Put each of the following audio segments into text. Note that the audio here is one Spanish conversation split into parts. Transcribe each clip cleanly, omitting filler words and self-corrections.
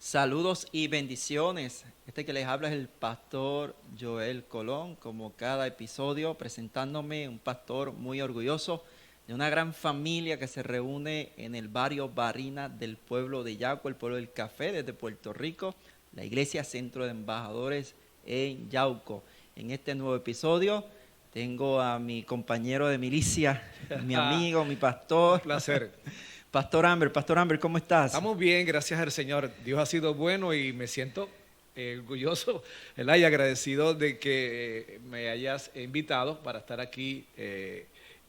Saludos y bendiciones. Este que les habla es el pastor Joel Colón, como cada episodio, presentándome un pastor muy orgulloso de una gran familia que se reúne en el barrio Barina del pueblo de Yaco, el pueblo del café, desde Puerto Rico, la iglesia Centro de Embajadores en Yauco. En este nuevo episodio tengo a mi compañero de milicia, mi amigo, mi Un pastor, placer. Pastor Amber. Pastor Amber, ¿cómo estás? Estamos bien, gracias al Señor. Dios ha sido bueno y me siento orgulloso, ¿verdad? Y agradecido de que me hayas invitado para estar aquí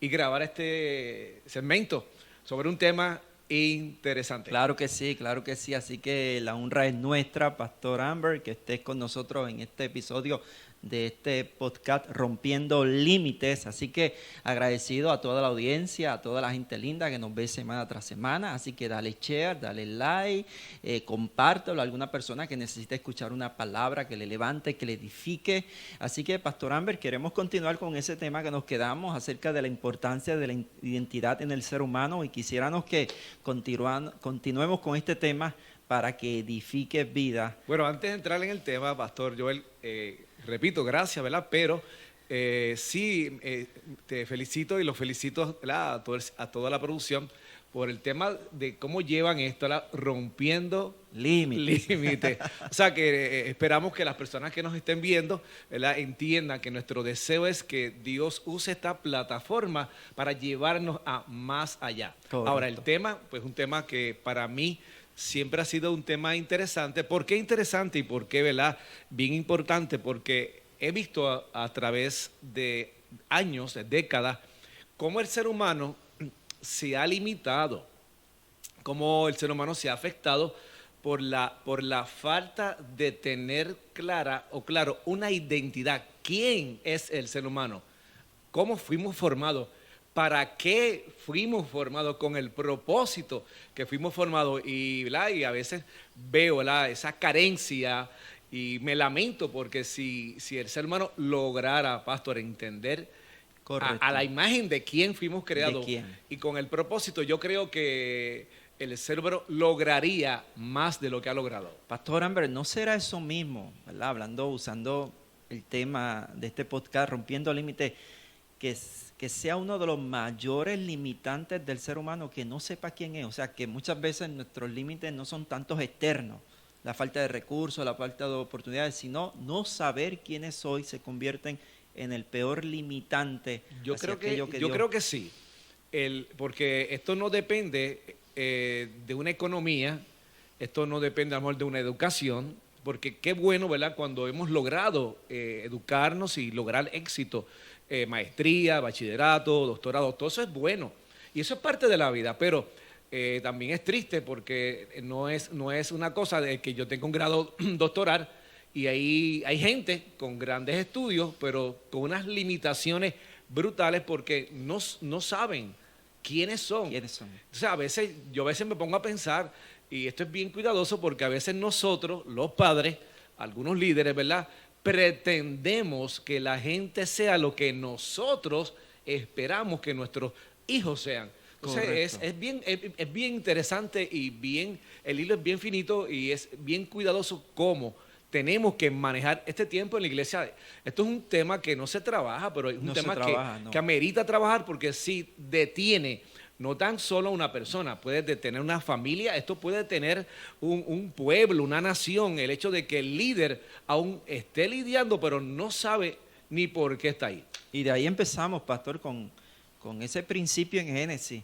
y grabar este segmento sobre un tema interesante. Claro que sí, claro que sí. Así que la honra es nuestra, Pastor Amber, que estés con nosotros en este episodio de este podcast Rompiendo Límites. Así que agradecido a toda la audiencia, a toda la gente linda que nos ve semana tras semana. Así que dale share, dale like, compártelo a alguna persona que necesite escuchar una palabra que le levante, que le edifique. Así que, Pastor Amber, queremos continuar con ese tema que nos quedamos acerca de la importancia de la identidad en el ser humano y quisiéramos que continuemos con este tema para que edifique vida. Bueno, antes de entrar en el tema, Pastor Joel, repito, gracias, ¿verdad? Pero sí, te felicito y los felicito, ¿verdad? A toda la producción por el tema de cómo llevan esto, ¿verdad? Rompiendo límites. O sea, que esperamos que las personas que nos estén viendo, ¿verdad? Entiendan que nuestro deseo es que Dios use esta plataforma para llevarnos a más allá. Correcto. Ahora, el tema, pues un tema que para mí siempre ha sido un tema interesante. ¿Por qué interesante y por qué, verdad? Bien importante, porque he visto a través de años, de décadas, cómo el ser humano se ha limitado, cómo el ser humano se ha afectado por la falta de tener claro una identidad. ¿Quién es el ser humano? ¿Cómo fuimos formados? ¿Para qué fuimos formados? Con el propósito que fuimos formados. Y a veces veo esa carencia y me lamento porque si el ser humano lograra, pastor, entender a la imagen de quién fuimos creados y con el propósito, yo creo que el ser humano lograría más de lo que ha logrado. Pastor Amber, ¿no será eso mismo, ¿verdad? Usando el tema de este podcast, Rompiendo Límites, que sea uno de los mayores limitantes del ser humano, que no sepa quién es? O sea, que muchas veces nuestros límites no son tantos externos, la falta de recursos, la falta de oportunidades, sino no saber quiénes soy se convierten en el peor limitante. Yo creo que sí, porque esto no depende de una economía, esto no depende a lo mejor de una educación, porque qué bueno, ¿verdad? Cuando hemos logrado educarnos y lograr éxito, maestría, bachillerato, doctorado, todo eso es bueno y eso es parte de la vida, pero también es triste porque no es una cosa de que yo tenga un grado doctoral y ahí hay gente con grandes estudios, pero con unas limitaciones brutales porque no saben quiénes son. O sea, yo a veces me pongo a pensar, y esto es bien cuidadoso porque a veces nosotros, los padres, algunos líderes, ¿verdad?, pretendemos que la gente sea lo que nosotros esperamos que nuestros hijos sean. Entonces es bien interesante y el hilo es bien finito y es bien cuidadoso cómo tenemos que manejar este tiempo en la iglesia. Esto es un tema que no se trabaja, pero es un tema que amerita trabajar porque sí detiene no tan solo a una persona, puede detener una familia, esto puede detener un pueblo, una nación, el hecho de que el líder aún esté lidiando, pero no sabe ni por qué está ahí. Y de ahí empezamos, pastor, con ese principio en Génesis,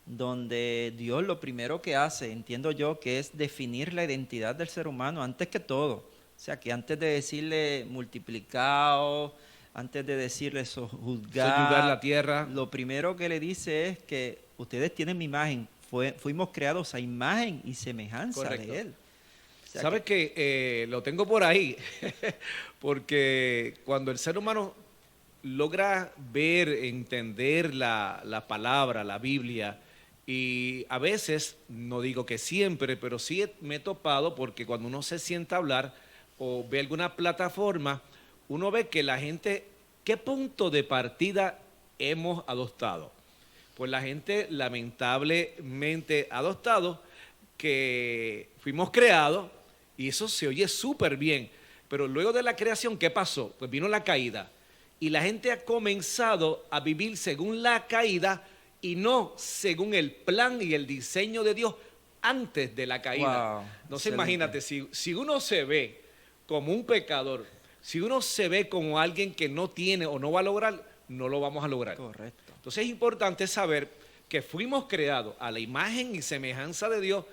donde Dios lo primero que hace, entiendo yo, que es definir la identidad del ser humano antes que todo. O sea, que antes de decirle multiplicado, antes de decirle sojuzgar la tierra, lo primero que le dice es que ustedes tienen mi imagen, fuimos creados a imagen y semejanza de Él. O sea, ¿sabes que lo tengo por ahí? Porque cuando el ser humano logra ver, entender la palabra, la Biblia, y a veces, no digo que siempre, pero sí me he topado porque cuando uno se sienta a hablar o ve alguna plataforma, uno ve que la gente, ¿qué punto de partida hemos adoptado? Pues la gente lamentablemente ha adoptado que fuimos creados Y eso se oye súper bien. Pero luego de la creación, ¿qué pasó? Pues vino la caída. Y la gente ha comenzado a vivir según la caída y no según el plan y el diseño de Dios antes de la caída. Wow, Entonces excelente. imagínate, si uno se ve como un pecador, si uno se ve como alguien que no tiene o no va a lograr, no lo vamos a lograr. Correcto. Entonces es importante saber que fuimos creados a la imagen y semejanza de Dios,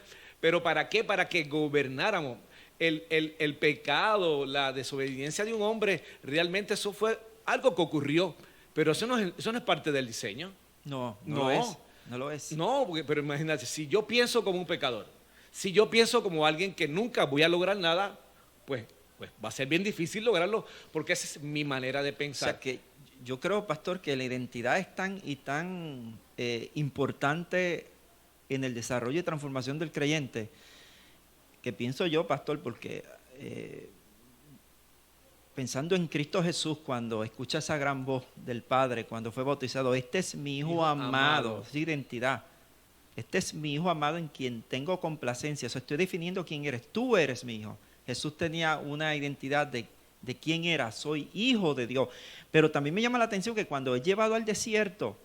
pero ¿para qué? Para que gobernáramos. El pecado, la desobediencia de un hombre, realmente eso fue algo que ocurrió, pero eso no es parte del diseño. No, no, No. lo es. No lo es. No, pero imagínate, si yo pienso como un pecador, si yo pienso como alguien que nunca voy a lograr nada, pues va a ser bien difícil lograrlo, porque esa es mi manera de O pensar. sea que yo creo, pastor, que la identidad es tan importante en el desarrollo y transformación del creyente, que pienso yo, pastor, porque pensando en Cristo Jesús, cuando escucha esa gran voz del Padre, cuando fue bautizado, este es mi hijo amado, es identidad. Este es mi hijo amado en quien tengo complacencia. O sea, estoy definiendo quién eres. Tú eres mi hijo. Jesús tenía una identidad de quién era. Soy hijo de Dios. Pero también me llama la atención que cuando es llevado al desierto,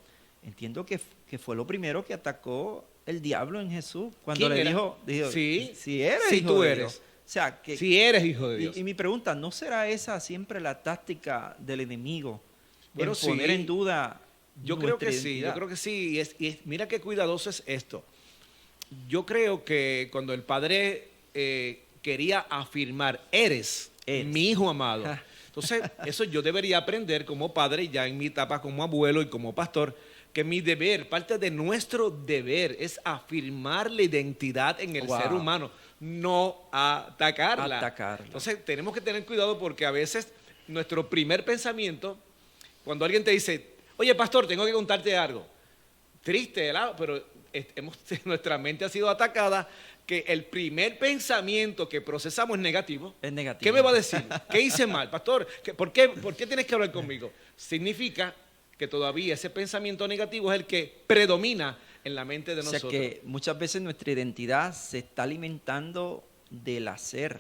entiendo que fue lo primero que atacó el diablo en Jesús. Cuando ¿Quién le era? dijo, Sí, si eres sí, hijo tú de eres. Dios. O sea, que, Si eres hijo de Dios. y mi pregunta, ¿no será esa siempre la táctica del enemigo? Bueno, En poner sí. en duda Yo creo nuestra que sí, identidad? yo creo que sí. Mira qué cuidadoso es esto. Yo creo que cuando el padre quería afirmar, eres mi hijo amado. Ja. Entonces, eso yo debería aprender como padre, ya en mi etapa como abuelo y como pastor, que mi deber, parte de nuestro deber, es afirmar la identidad en el Wow. ser humano, no atacarla. Atacarla. Entonces, tenemos que tener cuidado porque a veces nuestro primer pensamiento, cuando alguien te dice, oye, pastor, tengo que contarte algo. Triste, ¿verdad? Pero nuestra mente ha sido atacada, que el primer pensamiento que procesamos es negativo. Es negativo. ¿Qué me va a decir? ¿Qué hice mal, pastor? ¿Por qué tienes que hablar conmigo? Significa que todavía ese pensamiento negativo es el que predomina en la mente de O sea nosotros. que muchas veces nuestra identidad se está alimentando del hacer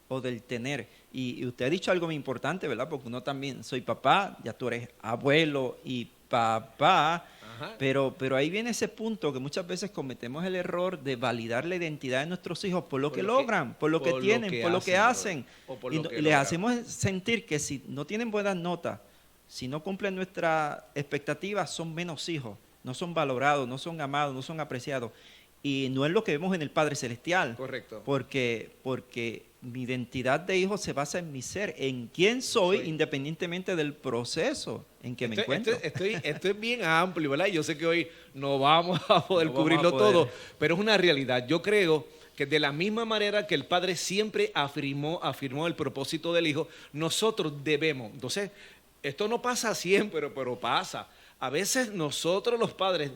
o del tener. Y usted ha dicho algo muy importante, ¿verdad? Porque uno también, soy papá, ya tú eres abuelo y papá, Ajá. pero ahí viene ese punto que muchas veces cometemos el error de validar la identidad de nuestros hijos por lo que logran, por lo que tienen, por lo que hacen. o por Y lo que les logran. hacemos sentir que si no tienen buenas notas, si no cumplen nuestras expectativas, son menos hijos, no son valorados, no son amados, no son apreciados. Y no es lo que vemos en el Padre Celestial. Correcto. Porque mi identidad de hijo se basa en mi ser, en quién soy, independientemente del proceso en que me encuentro. Esto es bien amplio, ¿verdad? Yo sé que hoy no vamos a poder No vamos cubrirlo a poder. todo, pero es una realidad. Yo creo que de la misma manera que el Padre siempre afirmó el propósito del Hijo, nosotros debemos. Entonces, esto no pasa siempre, pero pasa. A veces nosotros los padres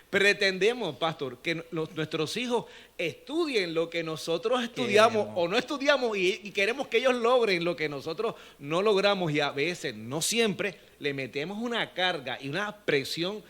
pretendemos, pastor, que nuestros hijos estudien lo que nosotros estudiamos Queremos. o no estudiamos y queremos que ellos logren lo que nosotros no logramos y a veces, no siempre, le metemos una carga y una presión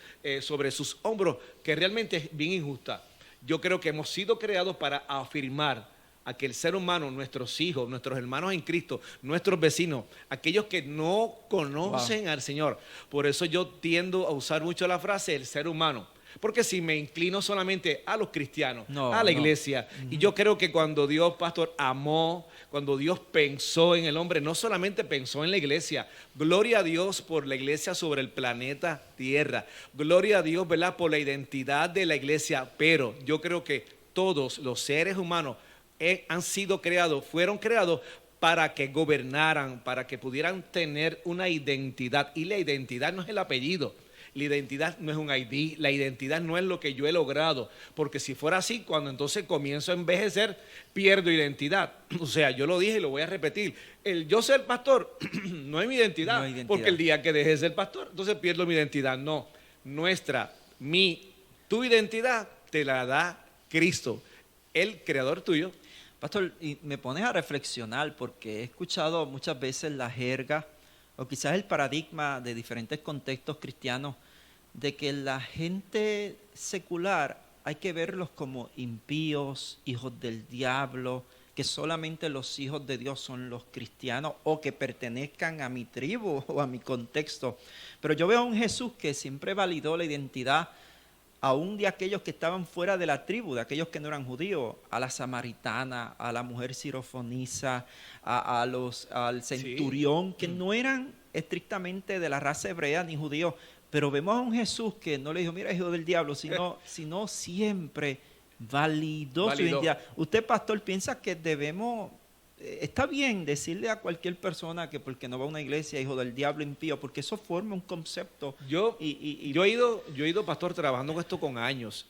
sobre sus hombros que realmente es bien injusta. Yo creo que hemos sido creados para afirmar a que el ser humano, nuestros hijos, nuestros hermanos en Cristo, nuestros vecinos, aquellos que no conocen al Señor. Por eso yo tiendo a usar mucho la frase el ser humano. Porque si me inclino solamente a los cristianos, No, a la no. iglesia, y yo creo que cuando Dios, pastor, amó, cuando Dios pensó en el hombre, no solamente pensó en la iglesia, gloria a Dios por la iglesia sobre el planeta Tierra, gloria a Dios, ¿verdad?, por la identidad de la iglesia, pero yo creo que todos los seres humanos han sido creados, fueron creados para que gobernaran, para que pudieran tener una identidad. Y la identidad no es el apellido, la identidad no es un ID, la identidad no es lo que yo he logrado. Porque si fuera así, cuando entonces comienzo a envejecer, pierdo identidad. O sea, yo lo dije y lo voy a repetir. El yo ser pastor no es mi identidad, No hay identidad. porque el día que deje de ser pastor, entonces pierdo mi identidad. No, tu identidad te la da Cristo, el creador tuyo. Pastor, y me pones a reflexionar porque he escuchado muchas veces la jerga o quizás el paradigma de diferentes contextos cristianos de que la gente secular hay que verlos como impíos, hijos del diablo, que solamente los hijos de Dios son los cristianos o que pertenezcan a mi tribu o a mi contexto. Pero yo veo a un Jesús que siempre validó la identidad aún de aquellos que estaban fuera de la tribu, de aquellos que no eran judíos, a la samaritana, a la mujer sirofonisa, al centurión, que no eran estrictamente de la raza hebrea ni judíos, pero vemos a un Jesús que no le dijo, mira, hijo del diablo, sino siempre validó su identidad. Usted, pastor, piensa que debemos, está bien decirle a cualquier persona que porque no va a una iglesia, hijo del diablo, impío, porque eso forma un concepto. Yo he ido, pastor, trabajando con esto con años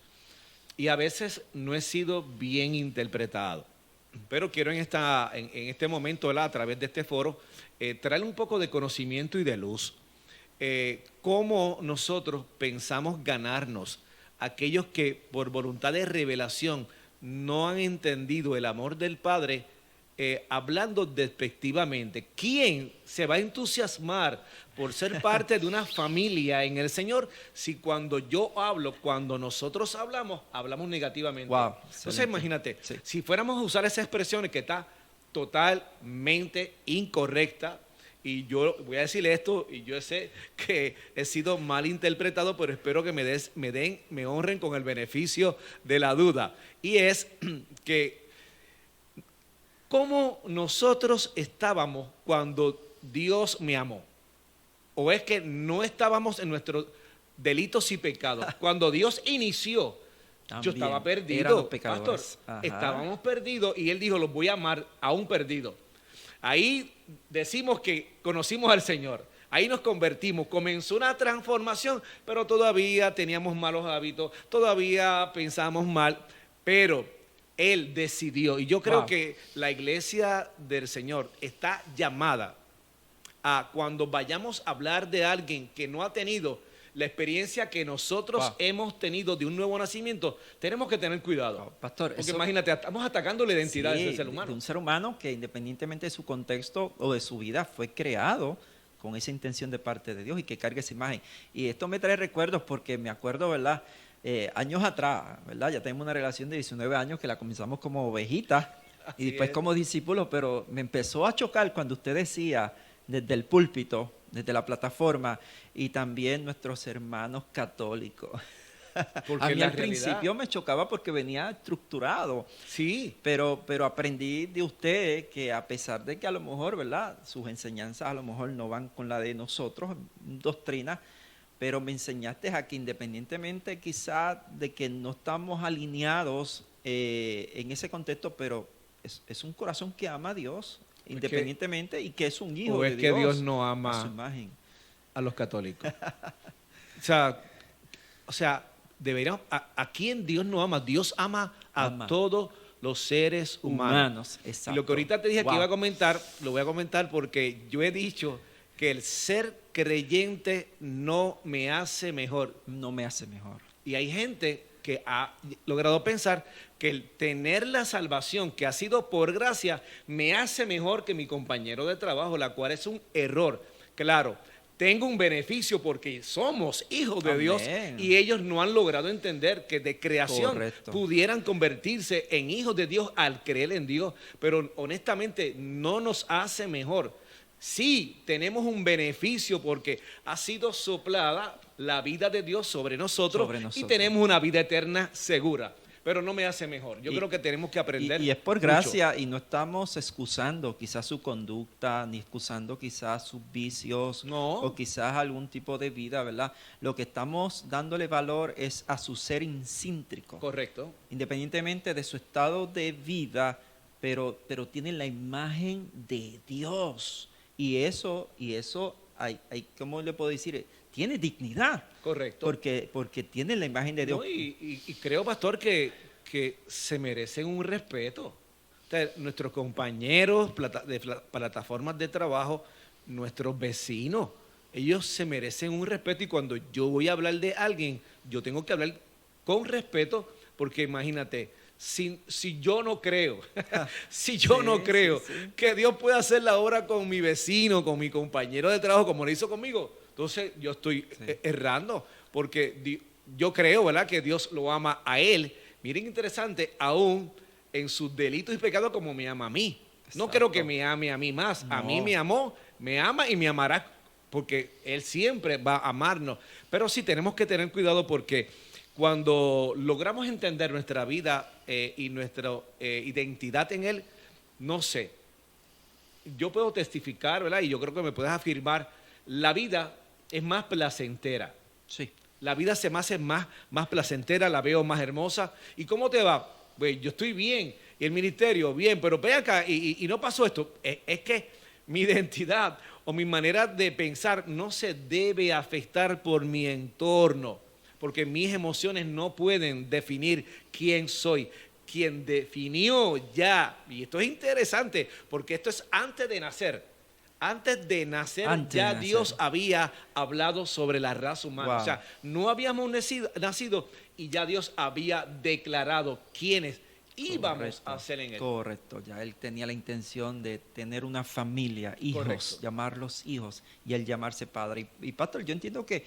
y a veces no he sido bien interpretado. Pero quiero en este momento, ¿verdad?, a través de este foro, traerle un poco de conocimiento y de luz. Cómo nosotros pensamos ganarnos aquellos que por voluntad de revelación no han entendido el amor del Padre, hablando despectivamente. ¿Quién se va a entusiasmar por ser parte de una familia en el Señor si cuando nosotros hablamos negativamente? Wow, entonces imagínate, si fuéramos a usar esa expresión que está totalmente incorrecta, y yo voy a decir esto, y yo sé que he sido mal interpretado, pero espero que me honren con el beneficio de la duda. Y es que ¿cómo nosotros estábamos cuando Dios me amó? ¿O es que no estábamos en nuestros delitos y pecados? Cuando Dios inició, también, yo estaba perdido, pastor. Estábamos perdidos y Él dijo, los voy a amar aún perdidos. Ahí decimos que conocimos al Señor, ahí nos convertimos, comenzó una transformación, pero todavía teníamos malos hábitos, todavía pensábamos mal, pero Él decidió, y yo creo que la iglesia del Señor está llamada a cuando vayamos a hablar de alguien que no ha tenido la experiencia que nosotros hemos tenido de un nuevo nacimiento, tenemos que tener cuidado. Pastor, porque imagínate, estamos atacando la identidad de ese ser humano. De un ser humano que independientemente de su contexto o de su vida fue creado con esa intención de parte de Dios y que cargue esa imagen. Y esto me trae recuerdos porque me acuerdo, ¿verdad? Años atrás, ¿verdad? Ya tenemos una relación de 19 años que la comenzamos como ovejitas y después como discípulos, pero me empezó a chocar cuando usted decía desde el púlpito, desde la plataforma, y también nuestros hermanos católicos. Porque a mí al principio me chocaba porque venía estructurado. Sí. Pero aprendí de usted que a pesar de que a lo mejor, ¿verdad?, sus enseñanzas a lo mejor no van con la de nosotros, doctrina, pero me enseñaste a que independientemente quizás de que no estamos alineados en ese contexto, pero es un corazón que ama a Dios, independientemente, y que es un hijo de Dios. O es que Dios no ama a su imagen. A los católicos. o sea, deberíamos, ¿a quién Dios no ama? Dios ama a todos los seres humanos. Exacto. Y lo que ahorita te dije que iba a comentar, lo voy a comentar porque yo he dicho que el ser creyente no me hace mejor. No me hace mejor. Y hay gente que ha logrado pensar que el tener la salvación que ha sido por gracia me hace mejor que mi compañero de trabajo, la cual es un error. Claro, tengo un beneficio porque somos hijos de Dios y ellos no han logrado entender que de creación pudieran convertirse en hijos de Dios al creer en Dios, pero honestamente no nos hace mejor. Sí, tenemos un beneficio porque ha sido soplada la vida de Dios sobre nosotros y tenemos una vida eterna segura. Pero no me hace mejor. Yo creo que tenemos que aprender. Y es por gracia y no estamos excusando quizás su conducta, ni excusando quizás sus vicios o quizás algún tipo de vida, ¿verdad? Lo que estamos dándole valor es a su ser incíntrico. Correcto. Independientemente de su estado de vida, pero tiene la imagen de Dios. Y eso hay, ¿cómo le puedo decir? Tiene dignidad. Correcto. Porque tiene la imagen de Dios. No, y creo, pastor, que se merecen un respeto. O sea, nuestros compañeros de plataformas de trabajo, nuestros vecinos, ellos se merecen un respeto y cuando yo voy a hablar de alguien, yo tengo que hablar con respeto porque imagínate, si yo no creo, que Dios pueda hacer la obra con mi vecino, con mi compañero de trabajo, como lo hizo conmigo, entonces yo estoy errando, porque yo creo, ¿verdad?, que Dios lo ama a él. Miren, interesante, aún en sus delitos y pecados como me ama a mí. No Exacto. creo que me ame a mí más. A mí No. me amó, me ama y me amará porque Él siempre va a amarnos. Pero sí tenemos que tener cuidado porque cuando logramos entender nuestra vida y nuestra identidad en Él, no sé, yo puedo testificar, ¿verdad? Y yo creo que me puedes afirmar, la vida es más placentera. Sí. La vida se me hace más placentera, la veo más hermosa. ¿Y cómo te va? Pues yo estoy bien, y el ministerio, bien, pero ve acá y no pasó esto. Es que mi identidad o mi manera de pensar no se debe afectar por mi entorno, porque mis emociones no pueden definir quién soy. Quien definió ya, y esto es interesante, porque esto es antes de nacer. Antes de nacer ya Dios había hablado sobre la raza humana. Wow. O sea, no habíamos nacido y ya Dios había declarado quiénes íbamos a ser en Él. Correcto, ya Él tenía la intención de tener una familia, hijos, Correcto. llamarlos hijos y Él llamarse padre. Y pastor, yo entiendo que,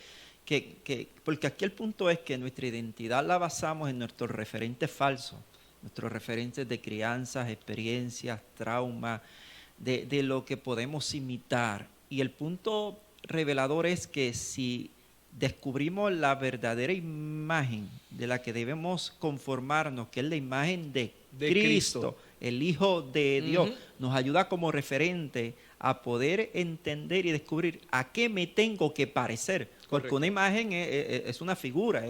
porque aquí el punto es que nuestra identidad la basamos en nuestros referentes falsos, nuestros referentes de crianzas, experiencias, traumas, de lo que podemos imitar. Y el punto revelador es que si descubrimos la verdadera imagen de la que debemos conformarnos, que es la imagen de Cristo, el Hijo de Dios, nos ayuda como referente a poder entender y descubrir a qué me tengo que parecer. Porque Correcto. una imagen es una figura,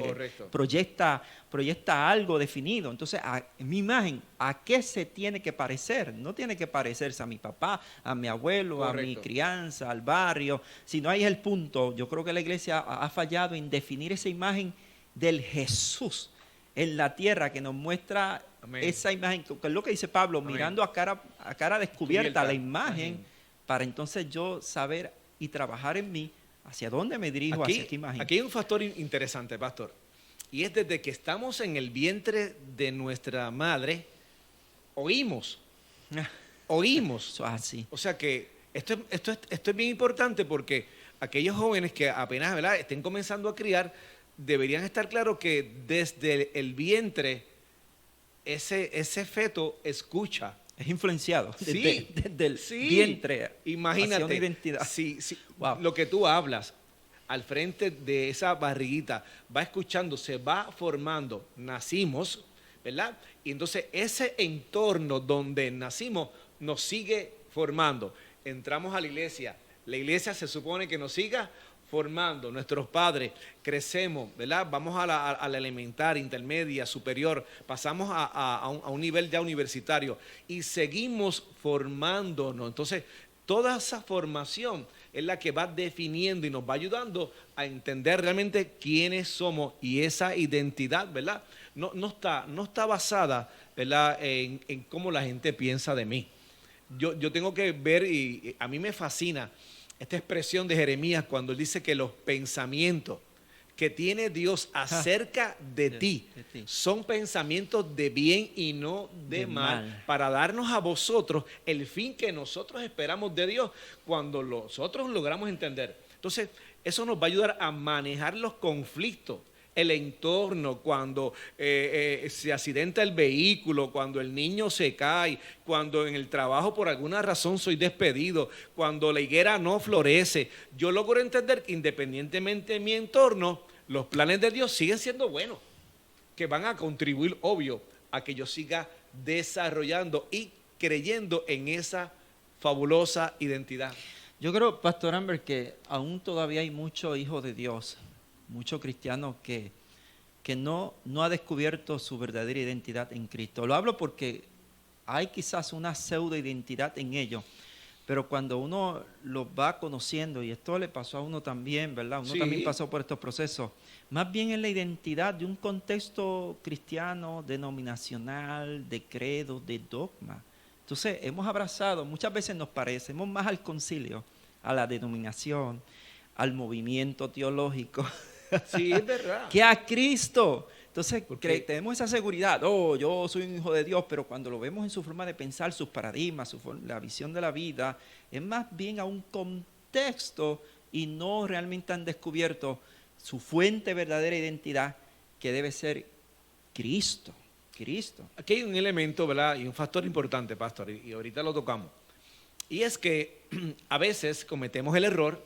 proyecta algo definido. Entonces, mi imagen, ¿a qué se tiene que parecer? No tiene que parecerse a mi papá, a mi abuelo, Correcto. a mi crianza, al barrio. Sino ahí es el punto. Yo creo que la iglesia ha fallado en definir esa imagen del Jesús en la tierra que nos muestra Amén. esa imagen, que es lo que dice Pablo, Amén. mirando a cara descubierta la imagen, Amén. para entonces yo saber y trabajar en mí hacia dónde me dirijo, hacia qué imagen. Aquí hay un factor interesante, pastor, y es desde que estamos en el vientre de nuestra madre, oímos. Eso es así. O sea que esto es bien importante porque aquellos jóvenes que apenas, ¿verdad?, estén comenzando a criar, deberían estar claros que desde el vientre ese feto escucha. Es influenciado Sí, desde el sí. vientre. Imagínate, hacia una identidad. sí, Wow. lo que tú hablas al frente de esa barriguita va escuchando, se va formando. Nacimos, ¿verdad? Y entonces ese entorno donde nacimos nos sigue formando. Entramos a la iglesia se supone que nos siga formando, nuestros padres, crecemos, ¿verdad? Vamos a la elemental, intermedia, superior, pasamos a un nivel ya universitario y seguimos formándonos. Entonces, toda esa formación es la que va definiendo y nos va ayudando a entender realmente quiénes somos y esa identidad, ¿verdad? No está basada, ¿verdad?, en cómo la gente piensa de mí. Yo tengo que ver, y a mí me fascina esta expresión de Jeremías cuando él dice que los pensamientos que tiene Dios acerca de ti son pensamientos de bien y no de mal, para darnos a vosotros el fin que nosotros esperamos de Dios cuando nosotros logramos entender. Entonces, eso nos va a ayudar a manejar los conflictos, el entorno, cuando se accidenta el vehículo, cuando el niño se cae, cuando en el trabajo por alguna razón soy despedido, cuando la higuera no florece. Yo logro entender que independientemente de mi entorno, los planes de Dios siguen siendo buenos, que van a contribuir, obvio, a que yo siga desarrollando y creyendo en esa fabulosa identidad. Yo creo, Pastor Amber, que aún todavía hay muchos hijos de Dios, muchos cristianos que no ha descubierto su verdadera identidad en Cristo. Lo hablo porque hay quizás una pseudo identidad en ellos, pero cuando uno los va conociendo, y esto le pasó a uno también, ¿verdad? Uno también pasó por estos procesos, más bien en la identidad de un contexto cristiano, denominacional, de credo, de dogma. Entonces hemos abrazado, muchas veces nos parecemos más al concilio, a la denominación, al movimiento teológico, Sí, es verdad. que a Cristo. Entonces tenemos esa seguridad, yo soy un hijo de Dios, pero cuando lo vemos en su forma de pensar, sus paradigmas, la visión de la vida, es más bien a un contexto y no realmente han descubierto su fuente verdadera identidad, que debe ser Cristo. Cristo. Aquí hay un elemento, ¿verdad? Y un factor importante, pastor, y ahorita lo tocamos. Y es que a veces cometemos el error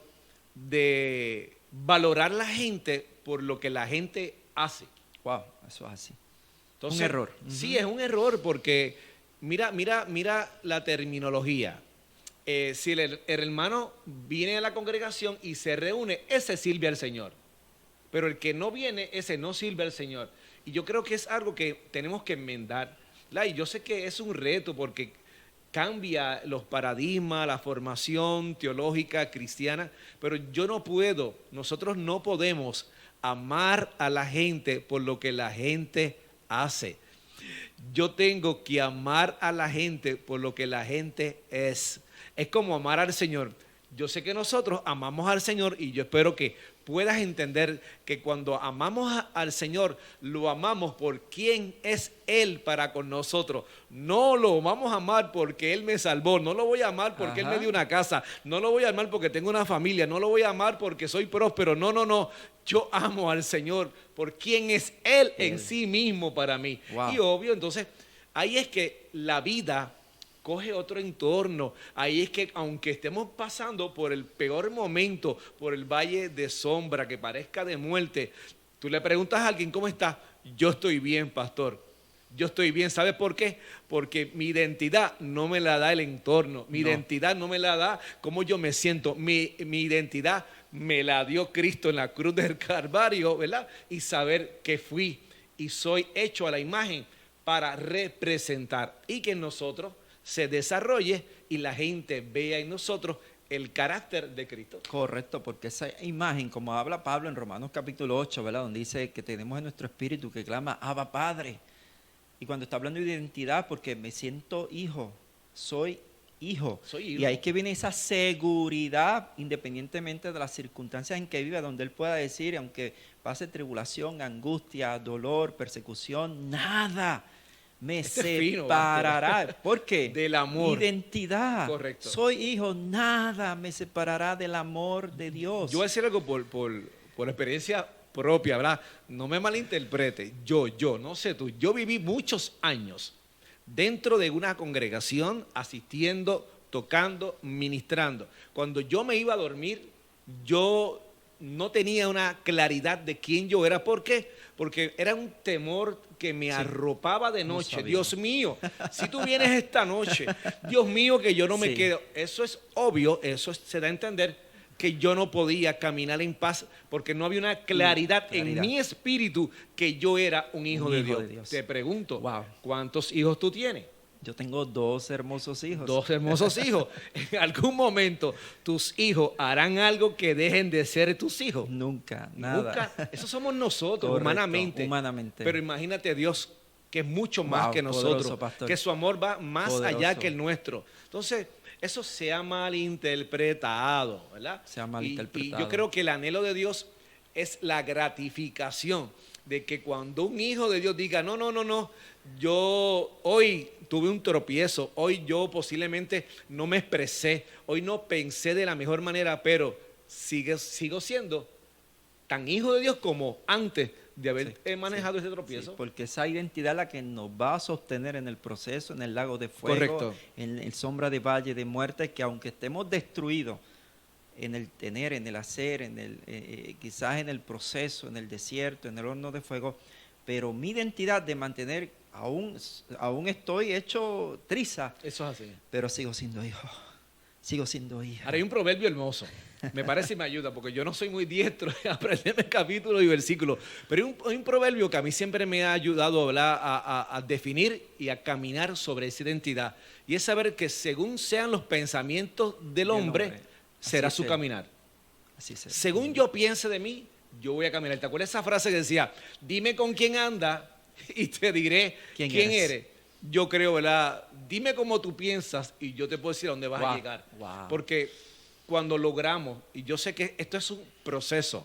de valorar la gente por lo que la gente hace. Wow, eso es así. Entonces, un error. Sí, es un error porque mira la terminología. Si el hermano viene a la congregación y se reúne, ese sirve al Señor. Pero el que no viene, ese no sirve al Señor. Y yo creo que es algo que tenemos que enmendar. Y yo sé que es un reto porque cambia los paradigmas, la formación teológica cristiana, pero nosotros no podemos amar a la gente por lo que la gente hace. Yo tengo que amar a la gente por lo que la gente es. Es como amar al Señor. Yo sé que nosotros amamos al Señor y yo espero que puedas entender que cuando amamos al Señor, lo amamos por quién es Él para con nosotros. No lo vamos a amar porque Él me salvó, no lo voy a amar porque Él me dio una casa, no lo voy a amar porque tengo una familia, no lo voy a amar porque soy próspero, no. Yo amo al Señor por quién es Él en sí mismo para mí. Wow. Y obvio, entonces, ahí es que la vida coge otro entorno. Ahí es que aunque estemos pasando por el peor momento, por el valle de sombra que parezca de muerte, tú le preguntas a alguien, ¿cómo estás? Yo estoy bien, pastor. Yo estoy bien. ¿Sabes por qué? Porque mi identidad no me la da el entorno. Mi identidad no me la da cómo yo me siento. Mi identidad me la dio Cristo en la cruz del Calvario, ¿verdad? Y saber que fui y soy hecho a la imagen para representar y que nosotros se desarrolle y la gente vea en nosotros el carácter de Cristo. Correcto, porque esa imagen, como habla Pablo en Romanos capítulo 8, ¿verdad? Donde dice que tenemos en nuestro espíritu que clama, Abba Padre. Y cuando está hablando de identidad, porque me siento hijo, soy hijo. Y ahí que viene esa seguridad, independientemente de las circunstancias en que viva, donde él pueda decir, aunque pase tribulación, angustia, dolor, persecución, nada me separará. ¿Por qué? Del amor. Identidad. Correcto. Soy hijo, nada me separará del amor de Dios. Yo voy a decir algo por experiencia propia, ¿verdad? No me malinterprete. Yo, no sé tú, yo viví muchos años dentro de una congregación, asistiendo, tocando, ministrando. Cuando yo me iba a dormir, yo no tenía una claridad de quién yo era. ¿Por qué? Porque era un temor que me arropaba de noche. No, Dios mío, si tú vienes esta noche, Dios mío, que yo no me quedo. Eso es obvio, se da a entender que yo no podía caminar en paz porque no había una claridad en mi espíritu que yo era un hijo de Dios. Te pregunto, ¿cuántos hijos tú tienes? Yo tengo 2 hermosos hijos. 2 hermosos hijos. En algún momento, ¿tus hijos harán algo que dejen de ser tus hijos? Nunca, nada. Nunca. Eso somos nosotros, humanamente. Pero imagínate a Dios, que es mucho más que nosotros, que su amor va más allá que el nuestro. Entonces, eso se ha malinterpretado, ¿verdad? Se ha malinterpretado. Y yo creo que el anhelo de Dios es la gratificación de que cuando un hijo de Dios diga, no, yo hoy tuve un tropiezo, hoy yo posiblemente no me expresé, hoy no pensé de la mejor manera, pero sigo siendo tan hijo de Dios como antes de haber manejado ese tropiezo. Sí, porque esa identidad es la que nos va a sostener en el proceso, en el lago de fuego, correcto, en el sombra de valle de muerte, que aunque estemos destruidos en el tener, en el hacer, quizás en el proceso, en el desierto, en el horno de fuego, pero mi identidad de mantener, aún estoy hecho triza. Eso es así. Pero sigo siendo hijo, sigo siendo hija. Ahora hay un proverbio hermoso, me parece y me ayuda, porque yo no soy muy diestro en aprenderme capítulos y versículos, pero hay un proverbio que a mí siempre me ha ayudado a hablar, a definir y a caminar sobre esa identidad, y es saber que según sean los pensamientos del hombre, será su caminar. Así será. Según yo piense de mí, yo voy a caminar. ¿Te acuerdas esa frase que decía, dime con quién anda y te diré quién eres? Yo creo, ¿verdad? Dime cómo tú piensas y yo te puedo decir a dónde vas a llegar. Porque cuando logramos, y yo sé que esto es un proceso,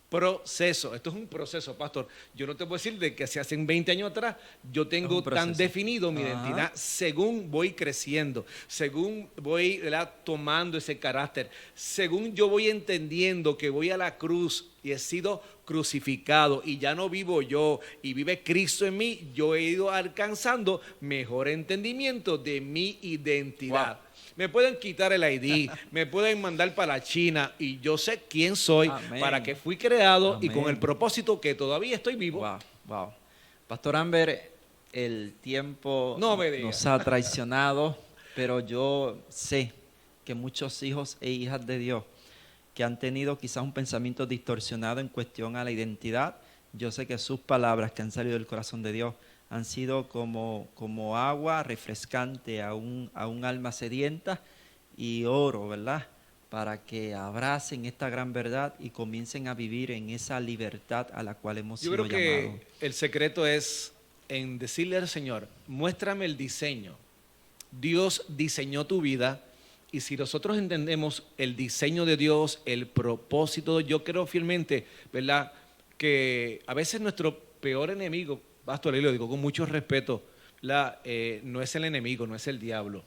esto es un proceso, pastor. Yo no te puedo decir de que si hace 20 años atrás yo tengo tan definido mi identidad, según voy creciendo, según voy, ¿verdad?, tomando ese carácter, según yo voy entendiendo que voy a la cruz y he sido crucificado y ya no vivo yo y vive Cristo en mí, yo he ido alcanzando mejor entendimiento de mi identidad. Wow. Me pueden quitar el ID, me pueden mandar para China y yo sé quién soy, amén, para qué fui creado, amén, y con el propósito que todavía estoy vivo. Wow, wow. Pastor Amber, el tiempo nos ha traicionado, pero yo sé que muchos hijos e hijas de Dios que han tenido quizás un pensamiento distorsionado en cuestión a la identidad, yo sé que sus palabras que han salido del corazón de Dios han sido como agua refrescante a un alma sedienta, y oro, ¿verdad?, para que abracen esta gran verdad y comiencen a vivir en esa libertad a la cual hemos sido llamados. Yo creo que el secreto es en decirle al Señor, muéstrame el diseño. Dios diseñó tu vida y si nosotros entendemos el diseño de Dios, el propósito, yo creo fielmente, ¿verdad?, que a veces nuestro peor enemigo, Pastor, y lo digo con mucho respeto, no es el enemigo, no es el diablo.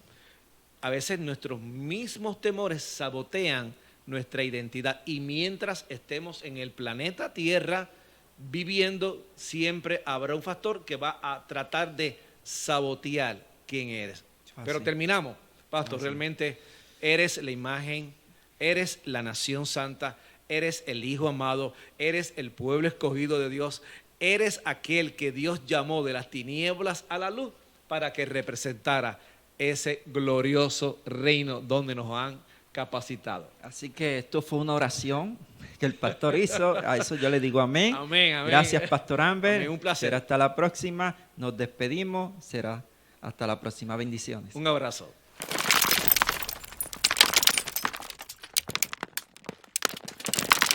A veces nuestros mismos temores sabotean nuestra identidad y mientras estemos en el planeta Tierra viviendo, siempre habrá un factor que va a tratar de sabotear quién eres. Pero terminamos, Pastor, realmente eres la imagen, eres la nación santa, eres el Hijo amado, eres el pueblo escogido de Dios, eres aquel que Dios llamó de las tinieblas a la luz para que representara ese glorioso reino donde nos han capacitado. Así que esto fue una oración que el pastor hizo. A eso yo le digo amén. Amén, amén. Gracias, Pastor Amber. Amén, un placer. Será hasta la próxima. Nos despedimos. Será hasta la próxima. Bendiciones. Un abrazo.